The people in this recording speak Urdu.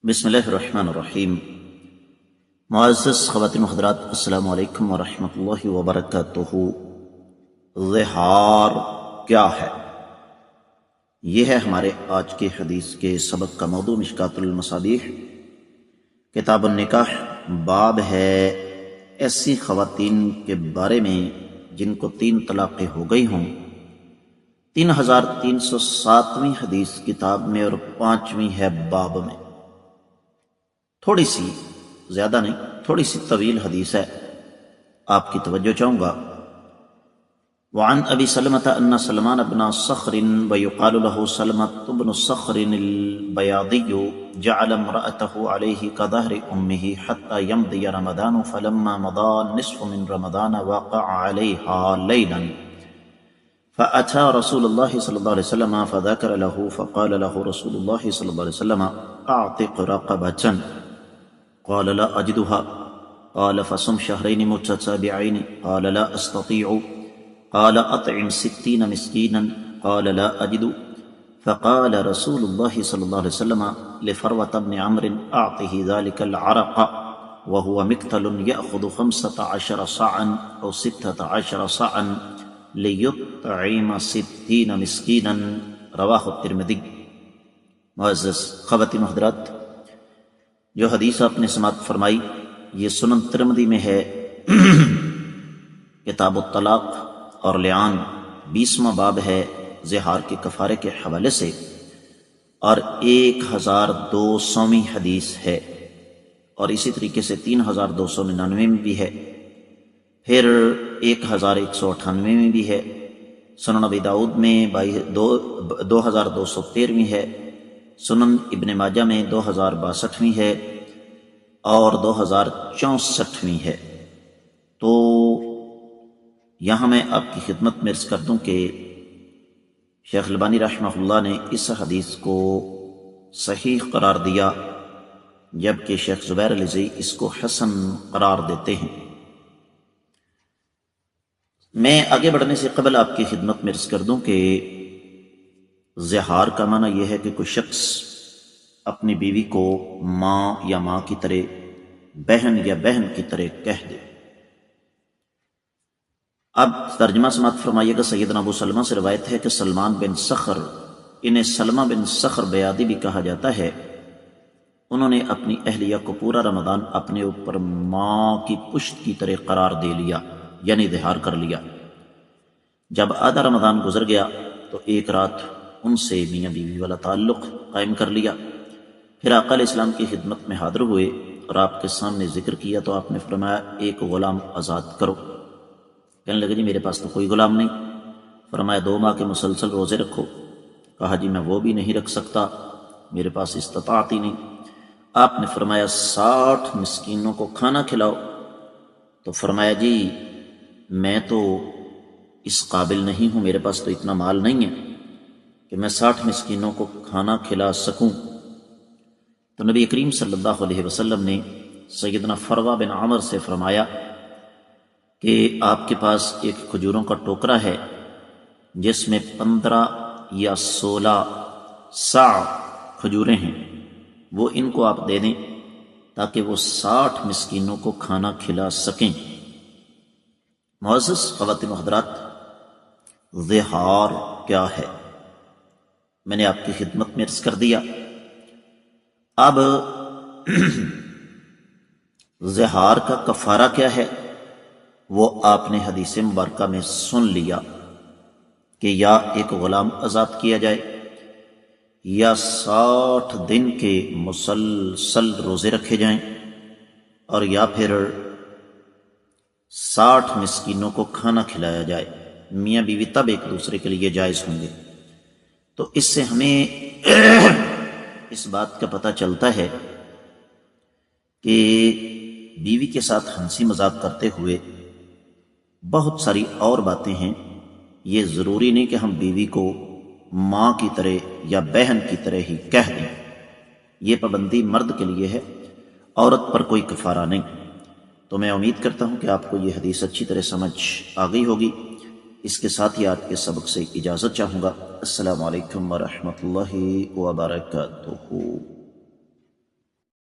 بسم اللہ الرحمن الرحیم۔ معزز خواتین و حضرات، السلام علیکم ورحمۃ اللہ وبرکاتہ۔ ظہار کیا ہے؟ یہ ہے ہمارے آج کے حدیث کے سبق کا موضوع۔ مشکاۃ المصابیح کتاب النکاح باب ہے ایسی خواتین کے بارے میں جن کو 3 طلاقیں ہو گئی ہوں۔ 3307ویں حدیث کتاب میں اور 5ویں ہے باب میں۔ تھوڑی سی، زیادہ نہیں، تھوڑی سی طویل حدیث ہے، آپ کی توجہ چاہوں گا۔ وعن ابی سلمۃ ان سلمان بن صخر ويقال له سلمة بن صخر البياضي جعل امرأته عليه كظهر امه حتى يمضي رمضان فلما مضى النصف من رمضان وقع عليها ليلا فأتى رسول الله صلى الله عليه وسلم فذكر له فقال له رسول الله صلى الله عليه وسلم أعتق رقبة قال لا أجدها قال فصم شهرين متتابعين قال لا أستطيع قال أطعم 60 مسكينا قال لا أجد فقال رسول الله صلى الله عليه وسلم لفروة بن عمرو أعطه ذلك العرق وهو مكتل يأخذ 15 صاعا أو 16 صاعا ليطعم 60 مسكينا رواہ الترمذی۔ معزز خواتین و حضرات، جو حدیث آپ نے سماعت فرمائی یہ سنن ترمذی میں ہے، کتاب الطلاق اور لعان 20واں باب ہے، زہار کے کفارے کے حوالے سے، اور 1200ویں حدیث ہے، اور اسی طریقے سے 3299 میں بھی ہے، پھر 1198 میں بھی ہے، سنن ابی داؤد میں 2213 ہے، سنن ابن ماجہ میں 2062 ہے اور 2064 ہے۔ تو یہاں میں آپ کی خدمت میں عرض کر دوں کہ شیخ البانی رحمہ اللہ نے اس حدیث کو صحیح قرار دیا، جبکہ شیخ زبیر العزی اس کو حسن قرار دیتے ہیں۔ میں آگے بڑھنے سے قبل آپ کی خدمت میں عرض کر دوں کہ زہار کا معنی یہ ہے کہ کوئی شخص اپنی بیوی کو ماں یا ماں کی طرح، بہن یا بہن کی طرح کہہ دے۔ اب ترجمہ سماعت فرمائیے گا۔ سیدنا ابو سلمہ سے روایت ہے کہ سلمان بن صخر، انہیں سلمہ بن صخر بیاضی بھی کہا جاتا ہے، انہوں نے اپنی اہلیہ کو پورا رمضان اپنے اوپر ماں کی پشت کی طرح قرار دے لیا، یعنی ظہار کر لیا۔ جب آدھا رمضان گزر گیا تو ایک رات ان سے میاں بیوی والا تعلق قائم کر لیا۔ پھر آقا علیہ السلام کی خدمت میں حاضر ہوئے اور آپ کے سامنے ذکر کیا تو آپ نے فرمایا ایک غلام آزاد کرو۔ کہنے لگے جی میرے پاس تو کوئی غلام نہیں۔ فرمایا 2 ماہ کے مسلسل روزے رکھو۔ کہا جی میں وہ بھی نہیں رکھ سکتا، میرے پاس استطاعت ہی نہیں۔ آپ نے فرمایا 60 مسکینوں کو کھانا کھلاؤ۔ تو فرمایا جی میں تو اس قابل نہیں ہوں، میرے پاس تو اتنا مال نہیں ہے کہ میں 60 مسکینوں کو کھانا کھلا سکوں۔ تو نبی کریم صلی اللہ علیہ وسلم نے سیدنا فروہ بن عمر سے فرمایا کہ آپ کے پاس ایک کھجوروں کا ٹوکرا ہے جس میں 15 یا 16 صاع کھجوریں ہیں، وہ ان کو آپ دے دیں تاکہ وہ 60 مسکینوں کو کھانا کھلا سکیں۔ معزز خواتین و حضرات، ظہار کیا ہے میں نے آپ کی خدمت میں عرض کر دیا۔ اب ظہار کا کفارہ کیا ہے وہ آپ نے حدیث مبارکہ میں سن لیا کہ یا ایک غلام آزاد کیا جائے، یا 60 دن کے مسلسل روزے رکھے جائیں، اور یا پھر 60 مسکینوں کو کھانا کھلایا جائے۔ میاں بیوی تب ایک دوسرے کے لیے جائز ہوں گے۔ تو اس سے ہمیں اس بات کا پتہ چلتا ہے کہ بیوی کے ساتھ ہنسی مذاق کرتے ہوئے بہت ساری اور باتیں ہیں۔ یہ ضروری نہیں کہ ہم بیوی کو ماں کی طرح یا بہن کی طرح ہی کہہ دیں، یہ پابندی مرد کے لیے ہے، عورت پر کوئی کفارہ نہیں۔ تو میں امید کرتا ہوں کہ آپ کو یہ حدیث اچھی طرح سمجھ آ گئی ہوگی۔ اس کے ساتھ ہی آج کے سبق سے اجازت چاہوں گا۔ السلام علیکم ورحمۃ اللہ وبرکاتہ۔